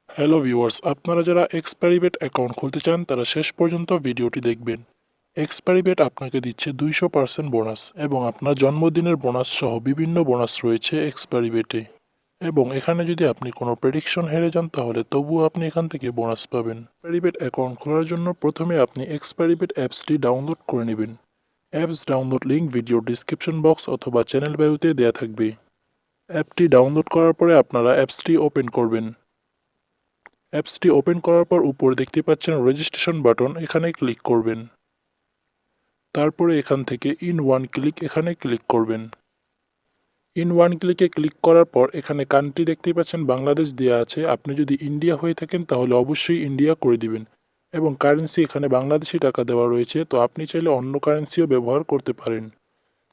Hello viewers, আপনারা যারা এক্সপেরিবেট account খুলতে চান তারা শেষ পর্যন্ত ভিডিওটি দেখবেন। এক্সপেরিবেট আপনাকে দিচ্ছে 200% বোনাস এবং আপনার জন্মদিনের বোনাস সহ বিভিন্ন বোনাস রয়েছে এক্সপেরিবেটে। এবং এখানে যদি আপনি কোনো প্রেডিকশন হেরে যান তাহলে তবুও আপনি এখান থেকে বোনাস পাবেন। এক্সপেরিবেট অ্যাকাউন্ট খোলার জন্য প্রথমে আপনি এক্সপেরিবেট অ্যাপসটি ডাউনলোড করে নেবেন। Apps download link video description box অথবা চ্যানেল বায়ুতে দেওয়া থাকবে। অ্যাপটি ডাউনলোড করার পরে আপনারা অ্যাপসটি ওপেন করবেন। অ্যাপসটি ওপেন করার পর উপরে দেখতে পাচ্ছেন রেজিস্ট্রেশন বাটন, এখানে ক্লিক করবেন। তারপরে এখান থেকে ইন ওয়ান ক্লিক এখানে ক্লিক করবেন। ইন ওয়ান ক্লিকে ক্লিক করার পর এখানে কান্ট্রি দেখতে পাচ্ছেন বাংলাদেশ দেওয়া আছে। আপনি যদি ইন্ডিয়া হয়ে থাকেন তাহলে অবশ্যই ইন্ডিয়া করে দিবেন এবং কারেন্সি এখানে বাংলাদেশি টাকা দেওয়া রয়েছে, তো আপনি চাইলে অন্য কারেন্সিও ব্যবহার করতে পারেন।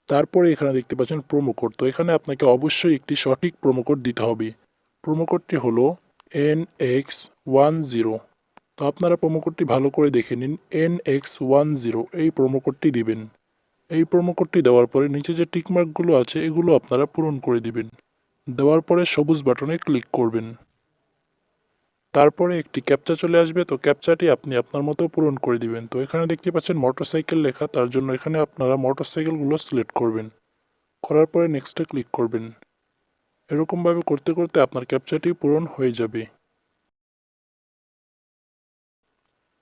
তারপরে এখানে দেখতে পাচ্ছেন প্রোমো কোড, তো এখানে আপনাকে অবশ্যই একটি সঠিক প্রোমো কোড দিতে হবে। প্রোমো কোডটি হলো NX10। তো আপনারা প্রোমো কোডটি ভালো করে দেখে নিন, NX10 এই প্রোমো কোডটি দিবেন। এই প্রোমো কোডটি দেওয়ার পরে নিচে যে টিকমার্কগুলো আছে এগুলো আপনারা পূরণ করে দিবেন। দেওয়ার পরে সবুজ বাটনে ক্লিক করবেন। তারপরে একটি ক্যাপচা চলে আসবে, তো ক্যাপচাটি আপনি আপনার মতো পূরণ করে দিবেন। তো এখানে দেখতে পাচ্ছেন মোটরসাইকেল লেখা, তার জন্য এখানে আপনারা মোটরসাইকেলগুলো সিলেক্ট করবেন। করার পরে নেক্সটে ক্লিক করবেন। এরকমভাবে করতে করতে আপনার ক্যাপচাটি পূরণ হয়ে যাবে।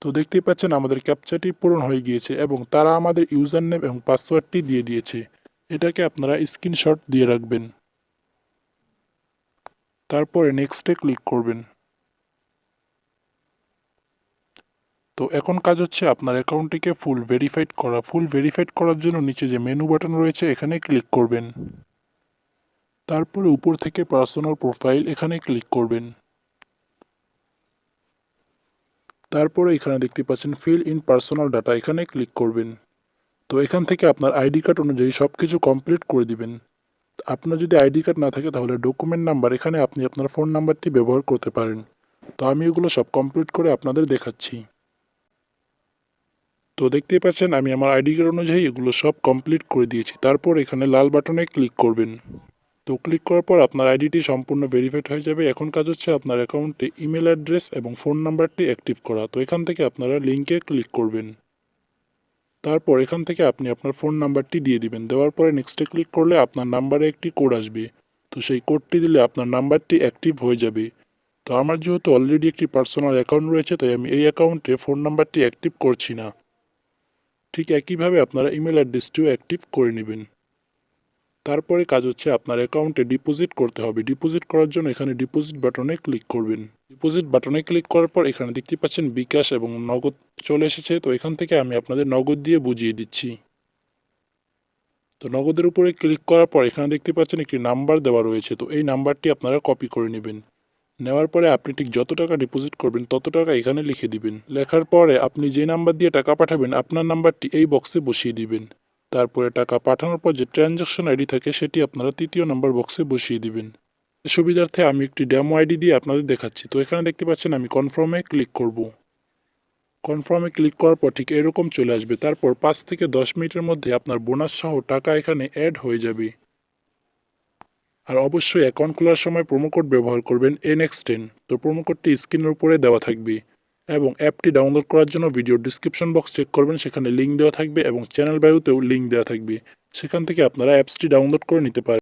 তো দেখতেই পাচ্ছেন আমাদের ক্যাপচাটি পূরণ হয়ে গিয়েছে এবং তারা আমাদের ইউজার নেম এবং পাসওয়ার্ডটি দিয়ে দিয়েছে। এটাকে আপনারা স্ক্রিনশট দিয়ে রাখবেন। তারপরে নেক্সটে ক্লিক করবেন। তো এখন কাজ হচ্ছে আপনার অ্যাকাউন্টটিকে ফুল ভেরিফাইড করা। ফুল ভেরিফাইড করার জন্য নিচে যে মেনু বাটন রয়েছে এখানে ক্লিক করবেন। তারপরে উপর থেকে পার্সোনাল প্রোফাইল এখানে ক্লিক করবেন। তারপরে এখানে দেখতে পাচ্ছেন ফিল ইন পার্সোনাল ডাটা, এখানে ক্লিক করবেন। তো এখান থেকে আপনার আইডি কার্ড অনুযায়ী সব কিছু কমপ্লিট করে দিবেন। আপনার যদি আইডি কার্ড না থাকে তাহলে ডকুমেন্ট নাম্বার, এখানে আপনি আপনার ফোন নাম্বারটি ব্যবহার করতে পারেন। তো আমি এগুলো সব কমপ্লিট করে আপনাদের দেখাচ্ছি। তো দেখতেই পাচ্ছেন আমি আমার আইডি কার্ড অনুযায়ী এগুলো সব কমপ্লিট করে দিয়েছি। তারপর এখানে লাল বাটনে ক্লিক করবেন। তো ক্লিক করার পর আপনার আইডিটি সম্পূর্ণ ভেরিফাইড হয়ে যাবে। এখন কাজ হচ্ছে আপনার অ্যাকাউন্টে ইমেল অ্যাড্রেস এবং ফোন নাম্বারটি অ্যাক্টিভ করা। তো এখান থেকে আপনারা লিঙ্কে ক্লিক করবেন। তারপর এখান থেকে আপনি আপনার ফোন নাম্বারটি দিয়ে দিবেন। দেওয়ার পরে নেক্সটে ক্লিক করলে আপনার নাম্বারে একটি কোড আসবে। তো সেই কোডটি দিলে আপনার নাম্বারটি অ্যাক্টিভ হয়ে যাবে। তো আমার যেহেতু অলরেডি একটি পার্সোনাল অ্যাকাউন্ট রয়েছে তাই আমি এই অ্যাকাউন্টে ফোন নাম্বারটি অ্যাক্টিভ করছি না। ঠিক একইভাবে আপনারা ইমেল অ্যাড্রেসটিও অ্যাক্টিভ করে নেবেন। তারপরে কাজ হচ্ছে আপনার অ্যাকাউন্টে ডিপোজিট করতে হবে। ডিপোজিট করার জন্য এখানে ডিপোজিট বাটনে ক্লিক করবেন। ডিপোজিট বাটনে ক্লিক করার পর এখানে দেখতে পাচ্ছেন বিকাশ এবং নগদ চলে এসেছে। তো এখান থেকে আমি আপনাদের নগদ দিয়ে বুঝিয়ে দিচ্ছি। তো নগদের উপরে ক্লিক করার পর এখানে দেখতে পাচ্ছেন একটি নাম্বার দেওয়া রয়েছে, তো এই নাম্বারটি আপনারা কপি করে নেবেন। নেওয়ার পরে আপনি ঠিক যত টাকা ডিপোজিট করবেন তত টাকা এখানে লিখে দিবেন। লেখার পরে আপনি যে নাম্বার দিয়ে টাকা পাঠাবেন আপনার নাম্বারটি এই বক্সে বসিয়ে দিবেন। তারপরে টাকা পাঠানোর পর যে ট্রানজ্যাকশন আইডি থাকে সেটি আপনারা তৃতীয় নাম্বার বক্সে বসিয়ে দিবেন। সুবিধার্থে আমি একটি ডেমো আইডি দিয়ে আপনাদের দেখাচ্ছি। তো এখানে দেখতে পাচ্ছেন আমি কনফার্মে ক্লিক করব। কনফার্মে ক্লিক করার পর ঠিক এরকম চলে আসবে। তারপর 5 থেকে 10 মিনিটের মধ্যে আপনার বোনাস সহ টাকা এখানে অ্যাড হয়ে যাবে। আর অবশ্যই অ্যাকাউন্ট খোলার সময় প্রোমো কোড ব্যবহার করবেন NX10। তো প্রোমো কোডটি স্ক্রিনের উপরে দেওয়া থাকবে এবং অ্যাপটি ডাউনলোড করার জন্য ভিডিও ডিসক্রিপশন বক্স চেক করবেন, সেখানে লিঙ্ক দেওয়া থাকবে এবং চ্যানেল বায়ুতেও লিঙ্ক দেওয়া থাকবে। সেখান থেকে আপনারা অ্যাপসটি ডাউনলোড করে নিতে পারেন।